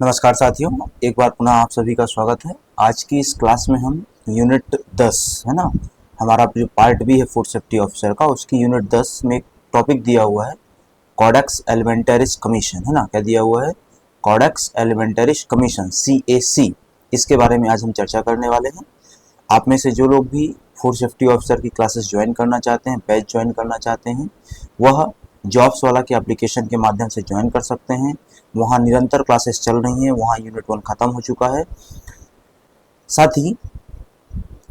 नमस्कार साथियों, एक बार पुनः आप सभी का स्वागत है। आज की इस क्लास में हम यूनिट 10 है ना, हमारा जो पार्ट बी है फूड सेफ्टी ऑफिसर का, उसकी यूनिट 10 में एक टॉपिक दिया हुआ है कोडेक्स एलिमेंटरिस कमीशन, है ना। क्या दिया हुआ है? Codex Alimentarius Commission, CAC। इसके बारे में आज हम चर्चा करने वाले हैं। आप में से जो लोग भी फूड सेफ्टी ऑफिसर की क्लासेस ज्वाइन करना चाहते हैं, बैच ज्वाइन करना चाहते हैं, वह जॉब्स वाला के एप्लीकेशन के माध्यम से ज्वाइन कर सकते हैं। वहाँ निरंतर क्लासेस चल रही हैं, वहाँ यूनिट 1 ख़त्म हो चुका है। साथ ही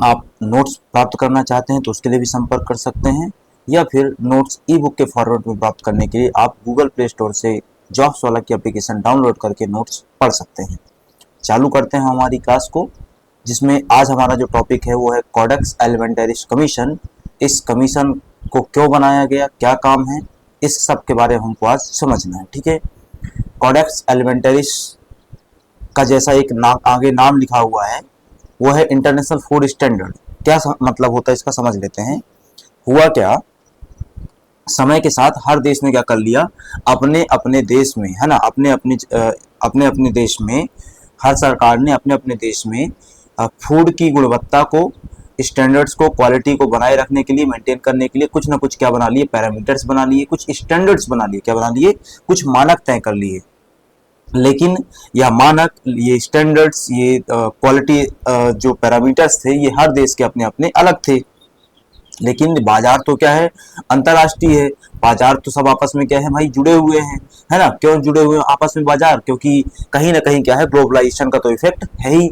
आप नोट्स प्राप्त करना चाहते हैं तो उसके लिए भी संपर्क कर सकते हैं, या फिर नोट्स ई बुक के फॉर्मेट में प्राप्त करने के लिए आप गूगल प्ले स्टोर से जॉब्स वाला की एप्लीकेशन डाउनलोड करके नोट्स पढ़ सकते हैं। चालू करते हैं हमारी क्लास को, जिसमें आज हमारा जो टॉपिक है वो है कोडेक्स एलिमेंटरिस कमीशन। इस कमीशन को क्यों बनाया गया, क्या काम है, इस सब के बारे में हमको आज समझना है। ठीक है। कोडेक्स एलिमेंटरिस का जैसा एक आगे नाम लिखा हुआ है वो है इंटरनेशनल फूड स्टैंडर्ड। क्या मतलब होता है इसका समझ लेते हैं। हुआ क्या, समय के साथ हर देश ने क्या कर लिया, अपने अपने देश में, है ना, अपने अपने देश में हर सरकार ने अपने अपने देश में फूड की गुणवत्ता को, स्टैंडर्ड्स को, क्वालिटी को बनाए रखने के लिए, मेंटेन करने के लिए कुछ ना कुछ क्या बना लिए, पैरामीटर्स बना लिए, कुछ स्टैंडर्ड्स बना लिए। क्या बना लिए? कुछ मानक तय कर लिए। लेकिन यह मानक, ये स्टैंडर्ड्स, ये क्वालिटी जो पैरामीटर्स थे, ये हर देश के अपने अपने अलग थे। लेकिन बाजार तो क्या है, अंतर्राष्ट्रीय है। बाजार तो सब आपस में क्या है भाई, जुड़े हुए हैं, है ना। क्यों जुड़े हुए हैं आपस में बाजार? क्योंकि कहीं ना कहीं क्या है, ग्लोबलाइजेशन का तो इफेक्ट है ही।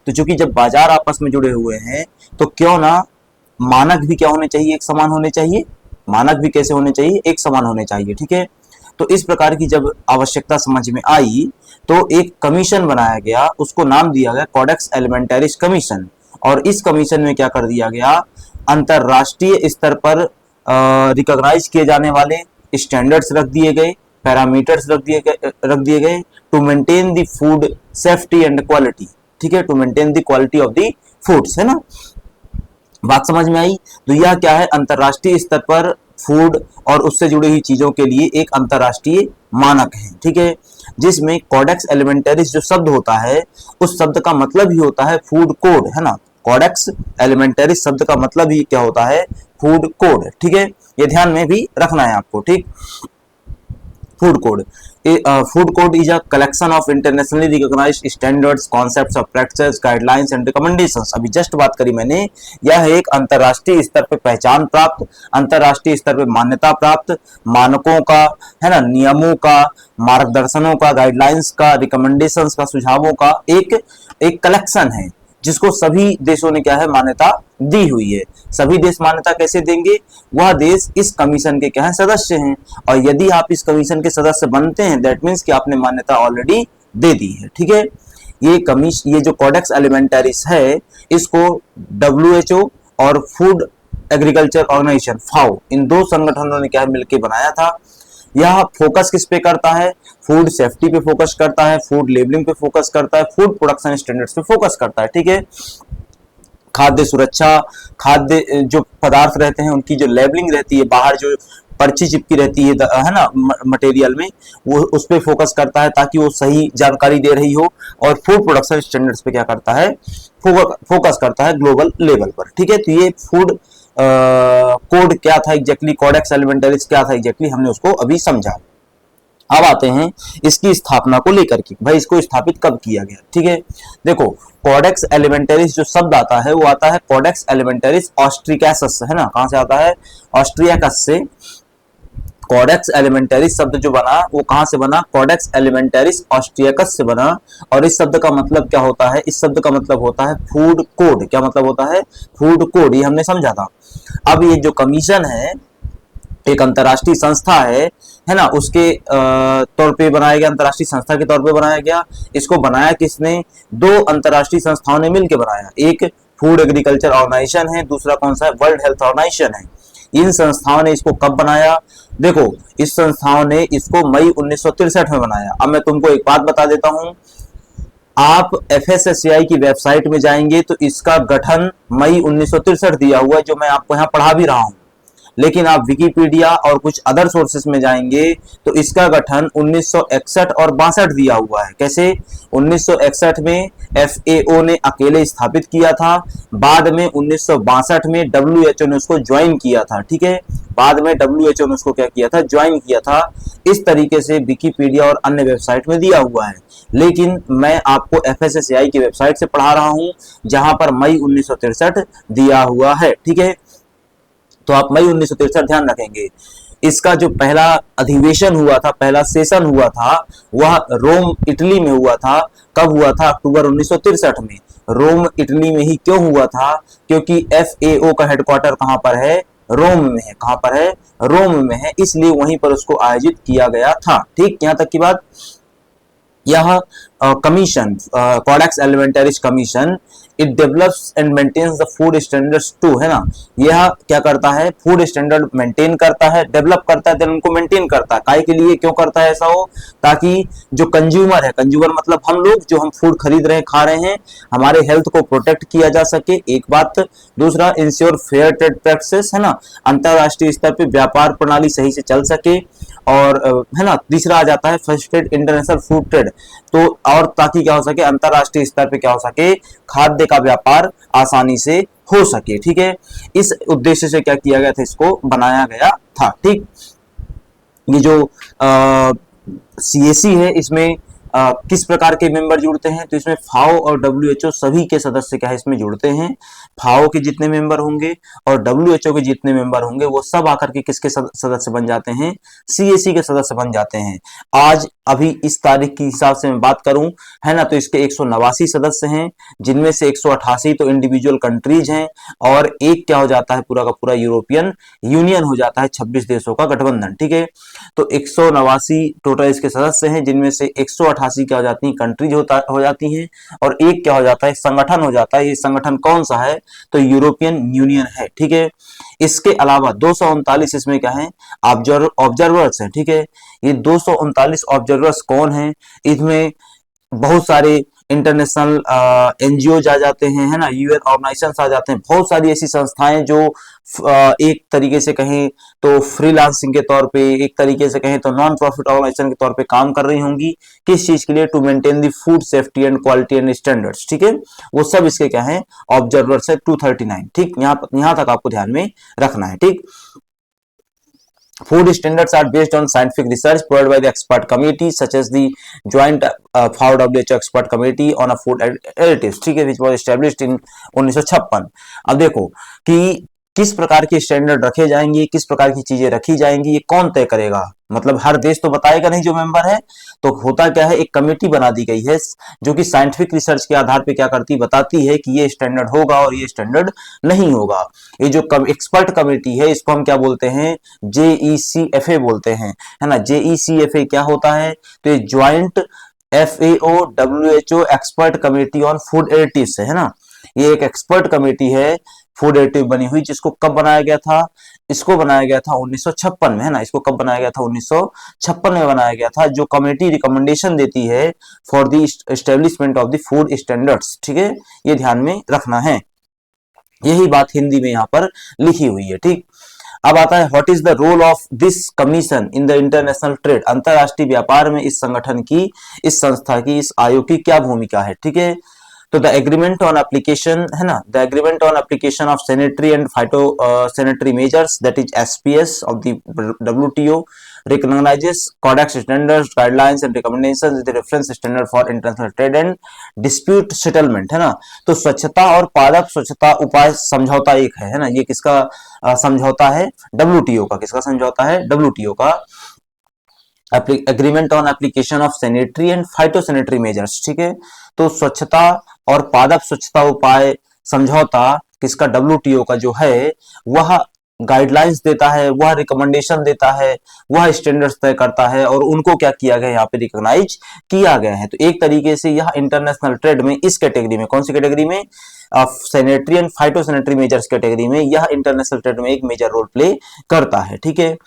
तो चूंकि जब बाजार आपस में जुड़े हुए हैं तो क्यों ना मानक भी क्या होने चाहिए, एक समान होने चाहिए। मानक भी कैसे होने चाहिए? एक समान होने चाहिए। ठीक है। तो इस प्रकार की जब आवश्यकता समझ में आई तो एक कमीशन बनाया गया, उसको नाम दिया गया कोडेक्स एलिमेंटरिस कमीशन। और इस कमीशन में क्या कर दिया गया, अंतरराष्ट्रीय स्तर पर रिकॉग्नाइज किए जाने वाले स्टैंडर्ड्स रख दिए गए, पैरामीटर्स रख दिए गए to maintain the food safety and quality. ठीक है, to maintain the quality of the foods, है ना। बात समझ में आई? तो यह क्या है, अंतरराष्ट्रीय स्तर पर फूड और उससे जुड़ी हुई चीजों के लिए एक अंतरराष्ट्रीय मानक है। ठीक है, जिसमें कोडेक्स एलिमेंटरिस जो शब्द होता है, उस शब्द का मतलब ही होता है फूड कोड, है ना। कोडेक्स एलिमेंटरिस शब्द का मतलब ही क्या होता है? Food code. ठीक है, ये ध्यान में भी रखना है आपको। ठीक, food code, food code is a collection of internationally recognised standards, concepts of practices, guidelines and recommendations. अभी जस्ट बात करी मैंने, यह एक अंतरराष्ट्रीय स्तर पे पहचान प्राप्त, अंतरराष्ट्रीय स्तर पे मान्यता प्राप्त मानकों का, है ना, नियमों का, मार्गदर्शनों का, गाइडलाइंस का, रिकमेंडेशंस का, सुझावों का एक कलेक्शन है, जिसको सभी देशों ने क्या है, मान्यता दी हुई है। सभी देश मान्यता कैसे देंगे? वह देश इस कमीशन के क्या है, सदस्य हैं। और यदि आप इस कमीशन के सदस्य बनते हैं, दैट मीन्स कि आपने मान्यता ऑलरेडी दे दी है। ठीक है, ये जो कोडेक्स एलिमेंटरिस है, इसको WHO और फूड एग्रीकल्चर ऑर्गेनाइजेशन FAO, इन दो संगठनों ने क्या है, मिलकर बनाया था। यह फोकस किस पे करता है? फूड सेफ्टी पे फोकस करता है, फूड लेबलिंग पे फोकस करता है, फूड प्रोडक्शन स्टैंडर्ड्स पे फोकस करता है। ठीक है, खाद्य सुरक्षा, खाद्य जो पदार्थ रहते हैं उनकी जो लेबलिंग रहती है, बाहर जो पर्ची चिपकी रहती है ना, मटेरियल में, वो उस पे फोकस करता है ताकि वो सही जानकारी दे रही हो। और फूड प्रोडक्शन स्टैंडर्ड्स पे क्या करता है, फोकस करता है ग्लोबल लेवल पर। ठीक है, तो ये फूड कोड क्या था एग्जैक्टली, कोडेक्स एलिमेंटरिस क्या था एग्जैक्टली, हमने उसको अभी समझा। अब आते हैं इसकी स्थापना को लेकर के, भाई इसको स्थापित कब किया गया। ठीक है, देखो कोडेक्स एलिमेंटरिस जो शब्द आता है वो आता है कोडेक्स एलिमेंटरिस ऑस्ट्रिकैसस, है ना। कहां से आता है? ऑस्ट्रियाकस से। कोडेक्स एलिमेंटरिस शब्द जो बना वो कहां से बना? कोडेक्स एलिमेंटरिस ऑस्ट्रियाकस से बना। और इस शब्द का मतलब क्या होता है? इस शब्द का मतलब होता है फूड कोड। क्या मतलब होता है? फूड कोड, ये हमने समझा था। अब ये जो कमीशन है, एक अंतर्राष्ट्रीय संस्था है ना, उसके तौर पे बनाया गया, अंतर्राष्ट्रीय संस्था के तौर पे बनाया गया। इसको बनाया किसने? दो अंतर्राष्ट्रीय संस्थाओं ने मिलकर बनाया। एक फूड एग्रीकल्चर ऑर्गेनाइजेशन है, दूसरा कौन सा है? वर्ल्ड हेल्थ ऑर्गेनाइजेशन है। इन संस्थाओं ने इसको कब बनाया? देखो, इस संस्थाओं ने इसको मई 1963 में बनाया। अब मैं तुमको एक बात बता देता हूं, आप FSSAI की वेबसाइट में जाएंगे तो इसका गठन मई 1963 दिया हुआ है, जो मैं आपको यहाँ पढ़ा भी रहा हूँ। लेकिन आप विकिपीडिया और कुछ अदर सोर्सेस में जाएंगे तो इसका गठन 1961 और 62 दिया हुआ है। कैसे? 1961 में FAO ने अकेले स्थापित किया था, बाद में 1962 में WHO ने उसको ज्वाइन किया था। ठीक है, बाद में WHO ने उसको क्या किया था? ज्वाइन किया था। इस तरीके से विकिपीडिया और अन्य वेबसाइट में दिया हुआ है, लेकिन मैं आपको FSSAI की वेबसाइट से पढ़ा रहा हूं जहां पर मई 1963 दिया हुआ है। ठीक है, तो आप मई 1963 ध्यान रखेंगे। इसका जो पहला अधिवेशन हुआ था, पहला सेशन हुआ था, वह रोम इटली में हुआ था। कब हुआ था? अक्टूबर 1963 में। रोम इटली में ही क्यों हुआ था? क्योंकि FAO का हेडक्वार्टर कहां पर है? रोम में है। कहां पर है? रोम में है, इसलिए वहीं पर उसको आयोजित किया गया था। ठीक, यहां तक की बात। यह commission, Codex Alimentarius Commission, it develops and maintains the food standards to, है ना। यह क्या करता है? फूड स्टैंडर्ड मेंटेन करता है, डेवलप करता है, देन उनको मेंटेन करता है। काहे के लिए? क्यों करता है ऐसा? हो ताकि जो कंज्यूमर है, कंज्यूमर मतलब हम लोग जो हम फूड खरीद रहे हैं, खा रहे हैं, हमारे हेल्थ को प्रोटेक्ट किया जा सके, एक बात। दूसरा, इंश्योर फेयर ट्रेड प्रैक्टिसेस, है ना, अंतरराष्ट्रीय स्तर पे व्यापार प्रणाली सही से चल सके, और है ना। तीसरा आ जाता है फैसिलिटेट इंटरनेशनल फूड ट्रेड, तो और ताकि क्या हो सके? अंतरराष्ट्रीय स्तर पे क्या हो सके? खाद्य का व्यापार आसानी से हो सके। ठीक है, इस उद्देश्य से क्या किया गया था? इसको बनाया गया था। ठीक, ये जो CAC है, इसमें किस प्रकार के मेंबर जुड़ते हैं? तो इसमें FAO और WHO सभी के सदस्य क्या है? इसमें जुड़ते हैं। FAO के जितने मेंबर होंगे और WHO के जितने मेंबर होंगे, वो सब आकर के किसके सदस्य बन जाते हैं? CAC के सदस्य बन जाते हैं। आज अभी इस तारीख के हिसाब से मैं बात करूं, है ना, तो इसके 189 सदस्य हैं, जिनमें से 188 तो इंडिविजुअल कंट्रीज हैं, और एक क्या हो जाता है? पूरा का पूरा यूरोपियन यूनियन हो जाता है, 26 देशों का गठबंधन। ठीक है, तो 189 टोटल इसके सदस्य हैं, जिनमें से 188 क्या हो जाती हैं? कंट्रीज हो जाती हैं, और एक क्या हो जाता है? संगठन हो जाता है। ये संगठन कौन सा है? तो यूरोपियन यूनियन है। ठीक है, इसके अलावा 239 इसमें क्या है? ऑब्जर्वर्स हैं। ठीक है, ये 239 ऑब्जर्वर्स कौन हैं? इसमें बहुत सारे इंटरनेशनल NGOज आ जाते हैं, है ना, UN ऑर्गेनाइजेशंस आ जाते हैं, बहुत सारी ऐसी संस्थाएं जो एक तरीके से कहें तो फ्रीलांसिंग के तौर पे, एक तरीके से कहें तो नॉन प्रॉफिट ऑर्गेनाइजेशन के तौर पे काम कर रही होंगी। किस चीज के लिए? To maintain the food safety and quality and standards. ठीक है, वो सब इसके क्या है? ऑब्जर्वर्स है, 239। ठीक, यहां तक आपको ध्यान में रखना है। ठीक, food standards are based on scientific research provided by the expert committee such as the joint FAO-WHO expert committee on a food additives, ठीक है, which was established in 1956। अब देखो कि किस प्रकार के स्टैंडर्ड रखे जाएंगे, किस प्रकार की चीजें रखी जाएंगी, ये कौन तय करेगा? मतलब हर देश तो बताएगा नहीं जो मेंबर है, तो होता क्या है? एक कमेटी बना दी गई है जो कि साइंटिफिक रिसर्च के आधार पे क्या करती? बताती है कि ये स्टैंडर्ड होगा और ये स्टैंडर्ड नहीं होगा। ये जो एक्सपर्ट कमेटी है, इसको हम क्या बोलते हैं? JECFA बोलते हैं, है ना। JECFA क्या होता है? तो ये joint FAO-WHO expert committee on food additives है ना। ये एक एक्सपर्ट कमेटी है फूड एडिटिव बनी हुई, जिसको कब बनाया गया था? इसको बनाया गया था 1956 में, है ना। इसको कब बनाया गया था? 1956 में बनाया गया था। जो कमेटी रिकमेंडेशन देती है for the establishment of the food standards. ठीक है, ये ध्यान में रखना है। यही बात हिंदी में यहाँ पर लिखी हुई है। ठीक, अब आता है what is the role of this commission in the international trade. अंतरराष्ट्रीय व्यापार में इस संगठन की, इस संस्था की, इस आयोग की क्या भूमिका है? ठीक है, तो द एग्रीमेंट ऑन एप्लीकेशन, है ना, the agreement on application of sanitary and phyto sanitary measures, that is SPS of the WTO recognizes codex standards, guidelines and recommendations with reference standard for international trade and dispute settlement, है ना। तो स्वच्छता और पादप स्वच्छता उपाय समझौता एक है ना। ये किसका समझौता है? WTO का। किसका समझौता है? WTO का। Agreement on application of sanitary and phytosanitary measures. ठीक है, तो स्वच्छता और पादप स्वच्छता उपाय समझौता किसका? WTO का जो है, वह गाइडलाइंस देता है, वह रिकमेंडेशन देता है, वह स्टैंडर्ड्स तय करता है, और उनको क्या किया गया? यहाँ पे रिकॉग्नाइज किया गया है। तो एक तरीके से यह इंटरनेशनल ट्रेड में, इस कैटेगरी में, कौन सी कैटेगरी में? Sanitary and phytosanitary measures category में यह इंटरनेशनल ट्रेड में एक मेजर रोल प्ले करता है। ठीक है,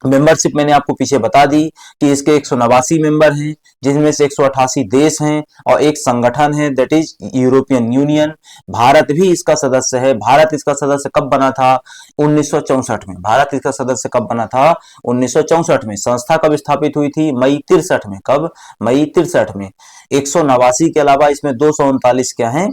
मेंबरशिप मैंने आपको पीछे बता दी कि इसके 189 मेंबर हैं, जिनमें से 188 देश हैं और एक संगठन है, that is European union. Bharat भी इसका सदस्य है। भारत इसका सदस्य कब बना था? 1964 में। भारत इसका सदस्य कब बना था? 1964 में। संस्था कब स्थापित हुई थी? मई 63 में। कब? मई 63 में। 189 के अलावा इसमें 239 क्या है?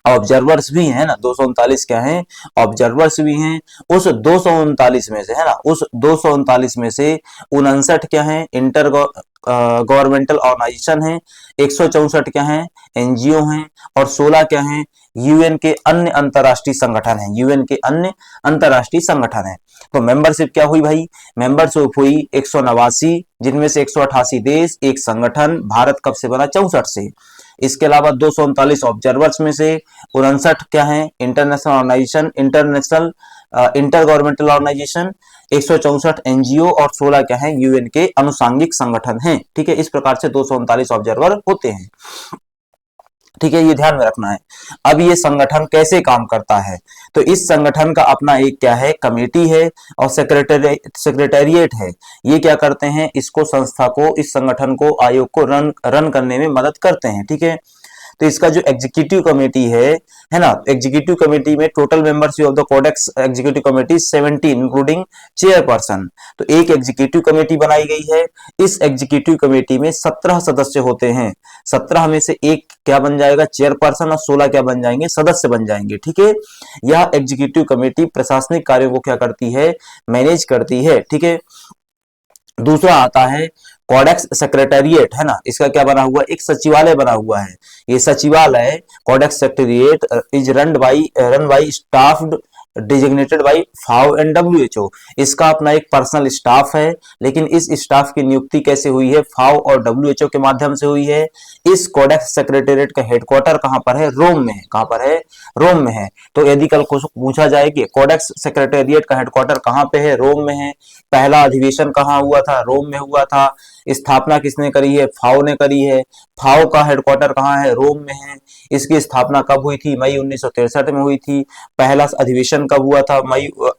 ऑब्जर्वर्स भी हैं ना। 239 क्या हैं? ऑब्जर्वर्स भी हैं। उस 239 में से, है ना, उस 239 में से 59 क्या है? इंटर गवर्नमेंटल ऑर्गेनाइजेशन है। 164 क्या है? एनजीओ हैं। और 16 क्या है? यूएन के अन्य अंतरराष्ट्रीय संगठन हैं। यूएन के अन्य अंतरराष्ट्रीय संगठन हैं। तो मेंबरशिप क्या हुई भाई? मेंबरशिप हुई 189, जिनमें से 188 देश, एक संगठन। भारत कब से बना? 64 से। इसके अलावा 239 ऑब्जर्वर्स में से 59 क्या है? International organisation, inter governmental organisation. 164 NGO और 16 क्या है? यूएन के अनुसांगिक संगठन हैं। ठीक है, इस प्रकार से 239 ऑब्जर्वर होते हैं। ठीक है, ये ध्यान में रखना है। अब ये संगठन कैसे काम करता है? तो इस संगठन का अपना एक क्या है? कमेटी है और सेक्रेटेरिएट है। ये क्या करते हैं? इसको, संस्था को, इस संगठन को, आयोग को रन करने में मदद करते हैं। ठीक है, तो इसका जो एग्जीक्यूटिव कमेटी है ना, एग्जीक्यूटिव कमेटी में total membership of the codex executive committee 70 including chairperson. तो एक एग्जीक्यूटिव कमेटी बनाई गई है। इस एग्जीक्यूटिव कमेटी में 17 सदस्य होते हैं। 17 में से एक क्या बन जाएगा? चेयरपर्सन। और 16 क्या बन जाएंगे? सदस्य बन जाएंगे। ठीक है, यह एग्जीक्यूटिव कमेटी प्रशासनिक कार्यों को क्या करती है? मैनेज करती है। ठीक है, दूसरा आता है कोडेक्स सेक्रेटेरिएट, है ना। इसका क्या बना हुआ? एक सचिवालय बना हुआ है। ये सचिवालय Codex Secretariat is run by staffed designated by FAO and WHO. इसका अपना एक पर्सनल स्टाफ है, लेकिन इस स्टाफ की नियुक्ति कैसे हुई है? फाओ और डब्ल्यूएचओ के माध्यम से हुई है। इस कोडेक्स सेक्रेटेरिएट का हेडक्वार्टर कहां पर है? रोम में है। कहां पर है? रोम में है। तो यदि कल कुछ पूछा जाए कि कोडेक्स सेक्रेटेरिएट का हेडक्वार्टर कहां पे है? रोम में है। पहला अधिवेशन कहां हुआ था? रोम में हुआ था। स्थापना किसने करी है? फाओ ने करी है। फाओ का हेडक्वार्टर कहां है? रोम में है। इसकी स्थापना कब हुई थी? मई 1963 में हुई थी। पहला अधिवेशन कब हुआ था?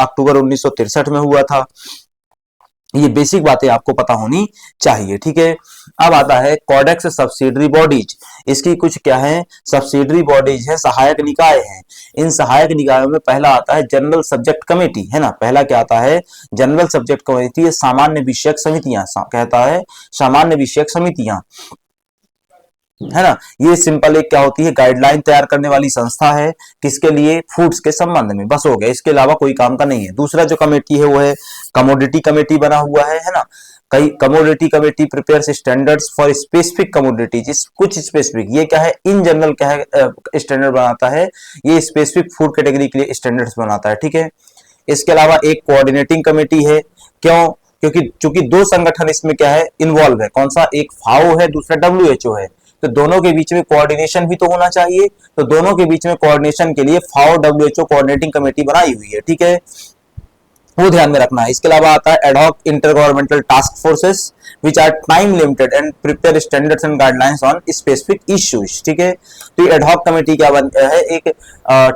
अक्टूबर 1963 में हुआ था। ये बेसिक बातें आपको पता होनी चाहिए। ठीक है, अब आता है कोडेक्स सब्सिडरी बॉडीज। इसकी कुछ क्या है? सब्सिडरी बॉडीज है, सहायक निकाय हैं। इन सहायक निकायों में पहला आता है जनरल सब्जेक्ट कमेटी, है ना। पहला क्या आता है? General subject committee. सामान्य विषयक समितियां, कहता है सामान्य विषयक समितियां, है ना। ये सिंपल एक क्या होती है? गाइडलाइन तैयार करने वाली संस्था है। किसके लिए? फूड्स के संबंध में। बस हो गया, इसके अलावा कोई काम का नहीं है। दूसरा जो कमेटी है वो है कमोडिटी कमेटी बना हुआ है ना। कई commodity committee prepares standards for specific commodities. कुछ स्पेसिफिक, ये क्या है? इन जनरल क्या है? स्टैंडर्ड बनाता है। ये स्पेसिफिक फूड कैटेगरी के लिए स्टैंडर्ड्स बनाता है। ठीक है, इसके अलावा एक कोऑर्डिनेटिंग कमेटी है। क्यों? क्योंकि चूंकि दो संगठन इसमें क्या है? इन्वॉल्व है। कौन सा? एक फाओ है, दूसरा डब्ल्यूएचओ है। तो दोनों के बीच में कोऑर्डिनेशन भी तो होना चाहिए। तो दोनों के बीच में कोऑर्डिनेशन के लिए फाओ डब्ल्यूएचओ कोऑर्डिनेटिंग कमेटी बनाई हुई है। ठीक है, वो ध्यान में रखना है। इसके अलावा आता है ad hoc inter governmental task forces which are time limited and prepare standards and guidelines on specific issues. ठीक है, तो ये एडहॉक कमेटी क्या है? एक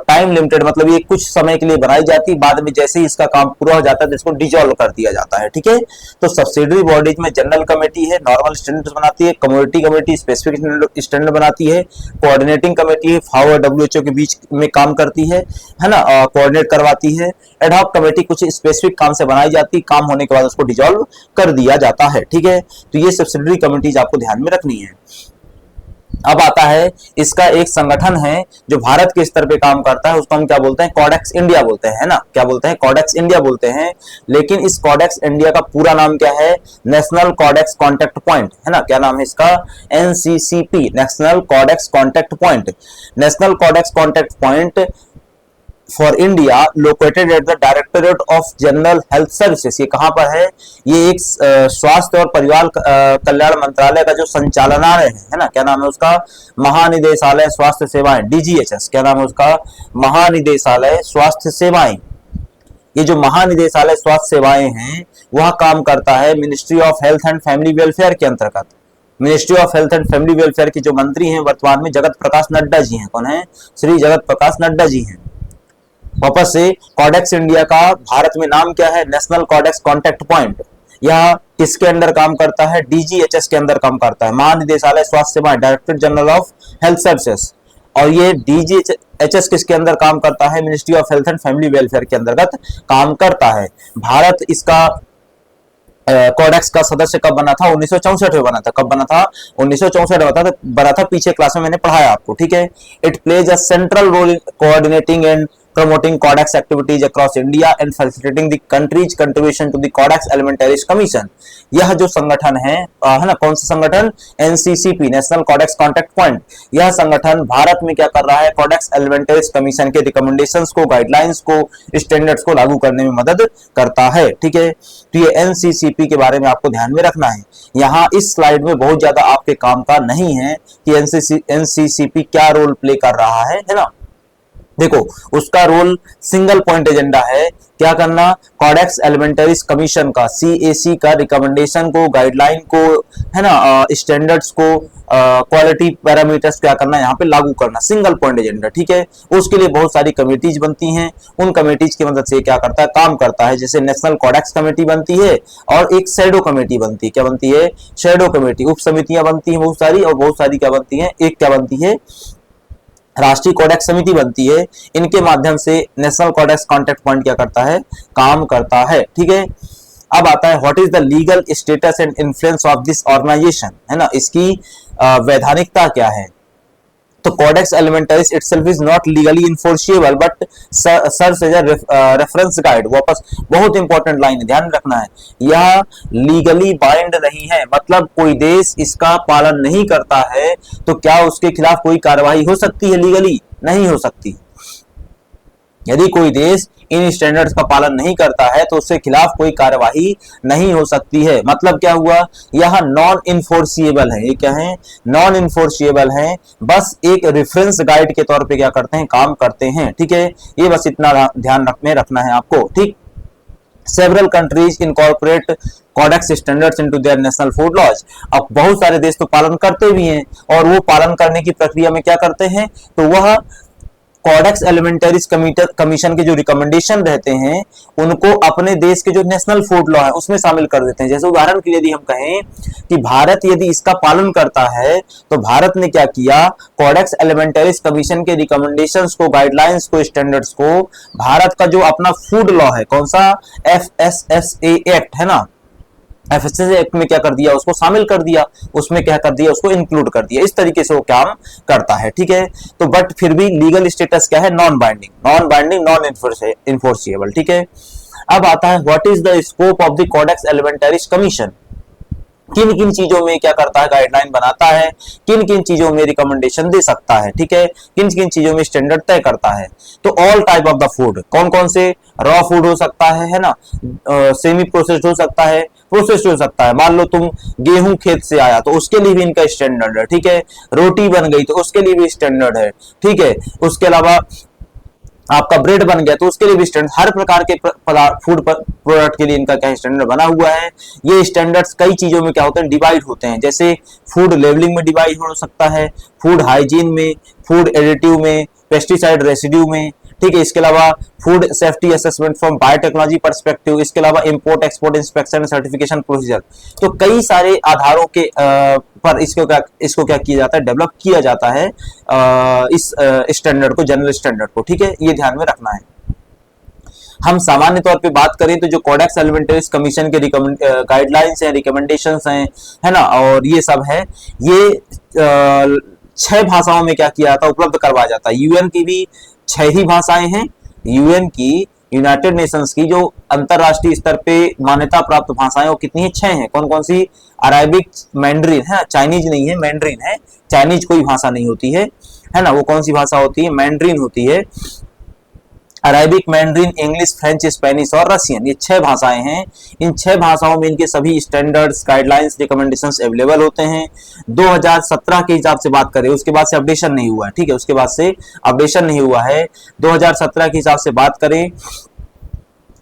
टाइम लिमिटेड, मतलब ये कुछ समय के लिए बनाई जाती है, बाद में जैसे ही इसका काम पूरा हो जाता है तो इसको डिसॉल्व कर दिया जाता है। ठीक है, तो सब्सिडरी बॉडीज में जनरल कमेटी है, नॉर्मल स्टैंडर्ड्स बनाती है। कम्युनिटी कमेटी स्पेसिफिक स्टैंडर्ड बनाती है। कोऑर्डिनेटिंग कमेटी है, फाओ और डब्ल्यूएचओ के बीच में काम करती है ना, कोऑर्डिनेट करवाती है। एडहॉक कमेटी कुछ स्पेसिफिक काम से बनाई जाती है, काम होने के बाद उसको डिसॉल्व कर दिया जाता है। ठीक है, तो ये सब्सिडरी कमेटीज आपको ध्यान में रखनी है। अब आता है इसका एक संगठन है जो भारत के स्तर पे काम करता है, उसको हम क्या बोलते हैं? कोडेक्स इंडिया बोलते हैं, है ना। क्या बोलते हैं? कोडेक्स इंडिया बोलते हैं। लेकिन इस कोडेक्स इंडिया का पूरा नाम क्या है? नेशनल कोडेक्स कॉन्टैक्ट पॉइंट, है ना। क्या नाम है इसका? NCCP, National codex contact Point. National codex contact Point for India located at the Directorate of General Health Services. ये कहां पर है? ये एक स्वास्थ्य और परिवार कल्याण मंत्रालय का जो संचालनालय है ना, क्या नाम है उसका? महानिदेशालय स्वास्थ्य सेवाएं, डीजीएचएस। क्या नाम है उसका? महानिदेशालय स्वास्थ्य सेवाएं। ये जो महानिदेशालय स्वास्थ्य सेवाएं हैं वह काम करता है ministry of health and family welfare के अंतर्गत। Ministry of health and family welfare के जो मंत्री हैं वर्तमान में जगत प्रकाश नड्डा जी हैं। कौन है? श्री जगत प्रकाश नड्डा जी हैं। वापस से, कोडेक्स इंडिया का भारत में नाम क्या है? National codex contact point. यह किसके अंदर काम करता है? डीजीएचएस के अंदर काम करता है, महानिदेशालय स्वास्थ्य सेवा, director general of health services. और ये डीजीएचएस किसके अंदर काम करता है? Ministry of health and family welfare के अंतर्गत काम करता है। भारत इसका कोडेक्स का सदस्य कब बना था? 1964 में बना था। कब बना था? 1964 में बना था। पीछे क्लास में मैंने पढ़ाया आपको, ठीक है। It plays a central role in coordinating and promoting codex activities across India and facilitating the country's contribution to the Codex Alimentarius Commission। यह जो संगठन है ना, कौन सा संगठन? NCCP, National codex contact point. यह संगठन भारत में क्या कर रहा है? कोडेक्स एलिमेंटरीज कमीशन के रिकमेंडेशंस को, गाइडलाइंस को, स्टैंडर्ड्स को लागू करने में मदद करता है, ठीक है। तो ये एनसीसीपी के बारे में आपको ध्यान में रखना है। यहाँ इस स्लाइड में बहुत ज्यादा आपके काम का नहीं है कि एनसीसीपी क्या रोल प्ले कर रहा है ना। देखो, उसका रोल सिंगल पॉइंट एजेंडा है, क्या करना? कोडेक्स एलिमेंटरीज कमीशन का, सीएसी का रिकमेंडेशन को, गाइडलाइन को, है ना, स्टैंडर्ड्स को, क्वालिटी पैरामीटर्स क्या करना, यहाँ पे लागू करना, सिंगल पॉइंट एजेंडा, ठीक है। उसके लिए बहुत सारी कमेटीज बनती हैं, उन कमेटीज की मदद से क्या करता है? काम करता है। जैसे नेशनल कोडेक्स कमेटी बनती है और एक शैडो कमेटी बनती है। क्या बनती है? Shadow committee. उप समितियां बनती हैं बहुत सारी, और बहुत सारी क्या बनती है? एक क्या बनती है? राष्ट्रीय कोडेक्स समिति बनती है। इनके माध्यम से नेशनल कोडेक्स कॉन्टैक्ट पॉइंट क्या करता है? काम करता है, ठीक है। अब आता है what is the legal status and influence of this organisation, है ना, इसकी वैधानिकता क्या है? तो Codex Alimentarius itself is not legally enforceable but serves as a reference guide. वापस बहुत इंपॉर्टेंट लाइन है, ध्यान रखना है। यह लीगली बाइंड नहीं है, मतलब कोई देश इसका पालन नहीं करता है तो क्या उसके खिलाफ कोई कार्रवाई हो सकती है? लीगली नहीं हो सकती। यदि कोई देश इन स्टैंडर्ड्स का पालन नहीं करता है तो उसके खिलाफ कोई कार्यवाही नहीं हो सकती है। मतलब क्या हुआ? यह नॉन इन्फोर्सिएबल है। ये क्या है? नॉन इन्फोर्सिएबल है, बस एक रेफरेंस गाइड के तौर पे क्या करते हैं? काम करते हैं, ठीक है। ये बस इतना ध्यान में रखना है आपको, ठीक। Several countries incorporate codex standards into their national food laws। अब बहुत सारे देश तो पालन करते भी हैं, और वो पालन करने की प्रक्रिया में क्या करते हैं? तो वह कोडेक्स एलिमेंटरीज कमीशन के जो रिकमेंडेशन रहते हैं उनको अपने देश के जो नेशनल फूड लॉ है उसमें शामिल कर देते हैं। जैसे उदाहरण के लिए यदि हम कहें कि भारत यदि इसका पालन करता है तो भारत ने क्या किया? कोडेक्स एलिमेंटरीज कमीशन के रिकमेंडेशंस को, गाइडलाइंस को, स्टैंडर्ड्स को भारत का जो अपना फूड लॉ है, कौन सा? FSSA एक्ट है ना, FSSA एक्ट में क्या कर दिया? उसको शामिल कर दिया, उसमें क्या कर दिया? उसको इंक्लूड कर दिया। इस तरीके से वो काम करता है, ठीक है। तो बट फिर भी लीगल स्टेटस क्या है? Non binding, non binding, non enforceable, ठीक है। अब आता है what is the scope of the Codex Alimentarius Commission. किन किन चीजों में क्या करता है? गाइडलाइन बनाता है, किन किन चीजों में रिकमेंडेशन दे सकता है, ठीक है, किन किन चीजों में स्टैंडर्ड तय करता है। तो all type of the food, कौन कौन से? रॉ फूड हो सकता है ना, सेमी प्रोसेस्ड हो सकता है, प्रोसेस्ड हो सकता है। मान लो तुम गेहूं खेत से आया तो उसके लिए भी इनका स्टैंडर्ड है, ठीक है। रोटी बन गई तो उसके लिए भी स्टैंडर्ड है, ठीक है। उसके अलावा आपका ब्रेड बन गया तो उसके लिए भी स्टैंडर्ड, हर प्रकार के फूड प्रोडक्ट के लिए इनका क्या स्टैंडर्ड बना हुआ है। ये स्टैंडर्ड्स कई चीजों में क्या होते हैं? डिवाइड होते हैं। जैसे फूड लेवलिंग में डिवाइड हो सकता है, फूड हाइजीन में, फूड एडिटिव में, पेस्टिसाइड रेसिड्यू में, ठीक है। इसके अलावा food safety assessment from biotechnology perspective, इसके अलावा import export inspection and certification procedure. तो कई सारे आधारों के पर इसको क्या किया जाता है? डेवलप किया जाता है इस स्टैंडर्ड को, जनरल स्टैंडर्ड को, ठीक है। ये ध्यान में रखना है। हम सामान्य तौर पे बात करें तो जो कोडेक्स एलिमेंटरीज कमीशन के गाइडलाइंस हैं, रिकमेंडेशंस हैं, है ना, और ये सब है, ये 6 भाषाओं में क्या किया जाता है? उपलब्ध करवाया जाता है। यूएन की भी 6 ही भाषाएं हैं। यूएन की, यूनाइटेड नेशंस की जो अंतरराष्ट्रीय स्तर पे मान्यता प्राप्त भाषाएं वो कितनी है? 6 हैं। कौन कौन सी? अरेबिक, मैंड्रीन है, चाइनीज नहीं है, मैंड्रीन है। चाइनीज कोई भाषा नहीं होती है ना। वो कौन सी भाषा होती है? मैंड्रीन होती है। Arabic, Mandarin, English, French, Spanish और रशियन, ये 6 भाषाएं हैं। इन 6 भाषाओं में इनके सभी स्टैंडर्ड्स, गाइडलाइंस, रिकमेंडेशंस अवेलेबल होते हैं। 2017 के हिसाब से बात करें, उसके बाद से अपडेशन नहीं हुआ है, ठीक है, उसके बाद से अपडेशन नहीं हुआ है। 2017 के हिसाब से बात करें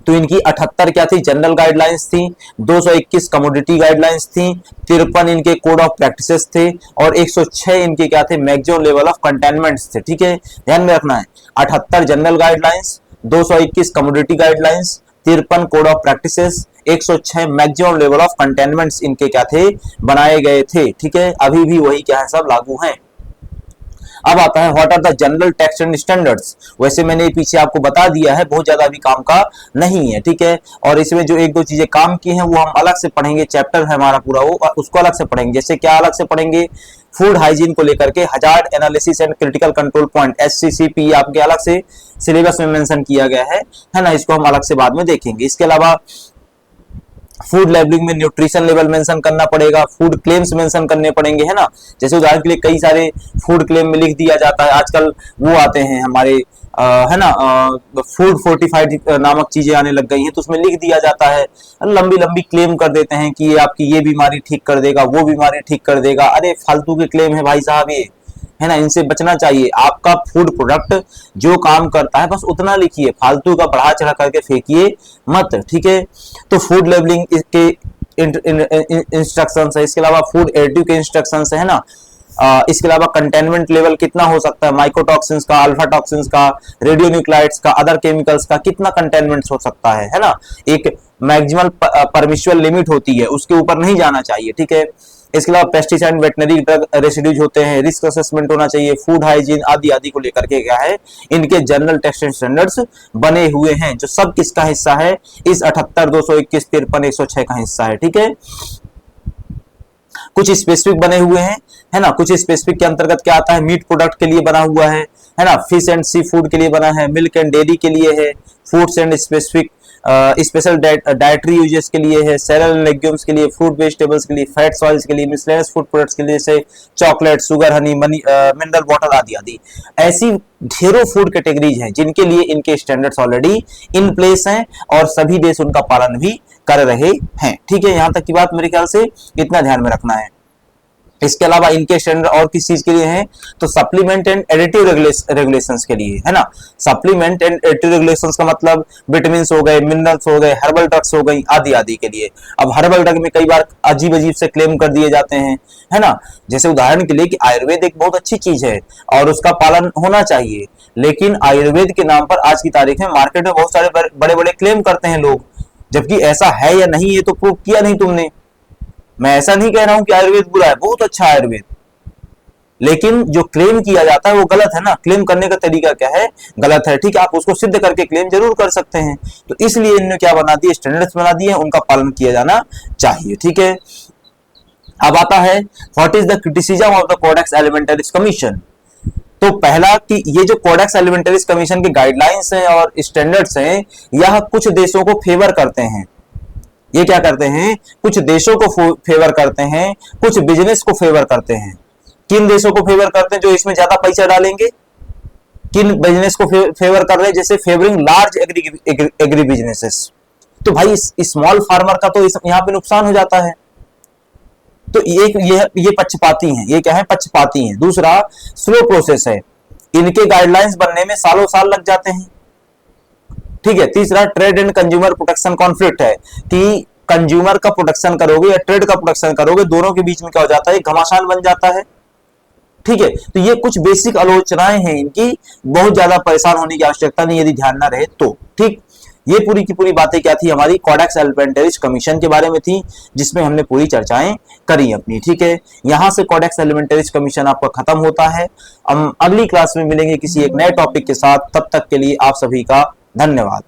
तो इनकी 78 क्या थी? जनरल गाइडलाइंस थी, 221 कमोडिटी गाइडलाइंस थी, 53 इनके कोड ऑफ प्रैक्टिसेस थे, और 106 इनके क्या थे? मैक्सिमम लेवल ऑफ कंटेनमेंट्स थे, ठीक है। ध्यान में रखना है, 78 general guidelines, 221 commodity guidelines, 53 code of practices, 106 maximum level of containments इनके क्या थे, बनाए गए थे। ठीक है, अभी भी वही क्या है, सब लागू हैं। अब आता है what are the general tax and standards. वैसे मैंने पीछे आपको बता दिया है, बहुत ज्यादा अभी काम का नहीं है। ठीक है, और इसमें जो एक दो चीजें काम की हैं वो हम अलग से पढ़ेंगे, चैप्टर है हमारा पूरा वो, उसको अलग से पढ़ेंगे। जैसे क्या अलग से पढ़ेंगे, फूड हाइजीन को लेकर के hazard analysis and critical control point, HCCP आपके अलग से सिलेबस में मेंशन किया गया है ना, इसको हम अलग से बाद में देखेंगे। इसके अलावा फूड लेबलिंग में न्यूट्रिशन लेवल मेंशन करना पड़ेगा, फूड क्लेम्स मेंशन करने पड़ेंगे, है ना। जैसे उदाहरण के लिए कई सारे फूड क्लेम में लिख दिया जाता है, आजकल वो आते हैं हमारे है ना, फूड फोर्टिफाइड नामक चीजें आने लग गई हैं, तो उसमें लिख दिया जाता है, लंबी लंबी क्लेम कर देते हैं कि ये आपकी ये बीमारी ठीक कर देगा, वो बीमारी ठीक कर देगा। अरे फालतू के क्लेम है भाई साहब ये, है ना, इनसे बचना चाहिए। आपका फूड प्रोडक्ट जो काम करता है बस उतना लिखिए, फालतू का बढ़ा चढ़ा करके फेंकिए मत। ठीक है, तो फूड लेबलिंग के इंस्ट्रक्शंस है, इसके अलावा फूड एडिटिव के इंस्ट्रक्शंस है ना। इसके अलावा कंटेनमेंट लेवल कितना हो सकता है, माइकोटॉक्सिन्स का, अल्फा टॉक्सिन्स का, रेडियोन्यूक्लाइड्स का, अदर केमिकल्स का कितना कंटेनमेंट हो सकता है ना। एक मैक्सिमल परमिशुअल लिमिट होती है, उसके ऊपर नहीं जाना चाहिए। ठीक है, इसके अलावा पेस्टिसाइड वेटनरी ड्रग रेसिड्यूज होते हैं, रिस्क असेसमेंट होना चाहिए, फूड हाइजीन आदि आदि को लेकर के क्या है, इनके जनरल टेस्ट एंड स्टैंडर्ड्स बने हुए हैं, जो सब किसका हिस्सा है, इस 78, 221, 53, 106 का हिस्सा है। ठीक है, कुछ स्पेसिफिक बने हुए हैं, है ना। कुछ स्पेसिफिक के अंतर्गत क्या आता है, मीट प्रोडक्ट के लिए बना हुआ है ना, फिश एंड सी फूड के लिए बना है, मिल्क एंड डेयरी के लिए है, foods and specific special dietary uses के लिए है, सेरेल एंड लेग्यूम्स के लिए, फ्रूट वेजिटेबल्स के लिए, फैट्स ऑयल्स के लिए, मिसलेनियस फूड प्रोडक्ट्स के लिए, जैसे chocolate, sugar, Honey, mineral water आदि आदि। ऐसी ढेरों फूड कैटेगरीज हैं जिनके लिए इनके स्टैंडर्ड्स ऑलरेडी इन प्लेस हैं और सभी देश उनका पालन भी कर रहे हैं। ठीक है, यहां तक की बात मेरे ख्याल से इतना ध्यान में रखना है। इसके अलावा इनके स्टैंडर्ड और किस चीज के लिए हैं, तो सप्लीमेंट एंड एडिटिव रेगुलेशंस के लिए, है ना। सप्लीमेंट एंड एडिटिव रेगुलेशंस का मतलब विटामिन्स हो गए, मिनरल्स हो गए, हर्बल ड्रग्स हो गई आदि आदि के लिए। अब हर्बल ड्रग में कई बार अजीब अजीब से क्लेम कर दिए जाते हैं, है ना। जैसे उदाहरण के लिए कि आयुर्वेद एक बहुत अच्छी चीज है और उसका पालन होना चाहिए, लेकिन आयुर्वेद के नाम पर आज की तारीख में मार्केट में बहुत सारे बड़े बड़े क्लेम करते हैं लोग, जबकि ऐसा है या नहीं ये तो प्रूव किया नहीं तुमने। मैं ऐसा नहीं कह रहा हूं कि आयुर्वेद बुरा है, बहुत अच्छा आयुर्वेद, लेकिन जो क्लेम किया जाता है वो गलत है ना। क्लेम करने का तरीका क्या है, गलत है। ठीक है, आप उसको सिद्ध करके क्लेम जरूर कर सकते हैं, तो इसलिए इन्होंने क्या बना दिए, स्टैंडर्ड्स बना दिए, उनका पालन किया जाना चाहिए। ठीक है, अब आता है what is the criticism of the Codex Alimentarius Commission. तो पहला कि ये जो कोडेक्स एलिमेंटरीज कमीशन के गाइडलाइंस हैं और स्टैंडर्ड्स हैं, यह कुछ देशों को फेवर करते हैं। ये क्या करते हैं, कुछ देशों को फेवर करते हैं, कुछ बिजनेस को फेवर करते हैं। किन देशों को फेवर करते हैं, जो इसमें ज्यादा पैसा डालेंगे। किन बिजनेस को फेवर कर रहे हैं, जैसे फेवरिंग लार्ज एग्री बिजनेसेस। तो भाई स्मॉल फार्मर का तो यहाँ पे नुकसान हो जाता है। तो ये पक्षपाती हैं, ये क्या है, पक्षपाती हैं। दूसरा स्लो प्रोसेस है, इनके गाइडलाइंस बनने में सालों साल लग जाते हैं। ठीक है, तीसरा trade and consumer protection conflict है, कि कंज्यूमर का प्रोटेक्शन करोगे या ट्रेड का प्रोटेक्शन करोगे, दोनों के बीच में क्या हो जाता है, घमासान बन जाता है। ठीक है, तो ये कुछ बेसिक आलोचनाएं हैं इनकी, बहुत ज्यादा परेशान होने की आवश्यकता नहीं यदि ध्यान ना रहे तो। ठीक, ये पूरी की पूरी बातें क्या थी, हमारी कोडेक्स एलिमेंटरीज कमीशन के बारे में थी, जिसमें हमने पूरी चर्चाएं करी अपनी। ठीक है, यहां से कोडेक्स एलिमेंटरीज कमीशन आपका खत्म होता है। हम अगली क्लास में मिलेंगे किसी एक नए टॉपिक के साथ, तब तक के लिए आप सभी का धन्यवाद।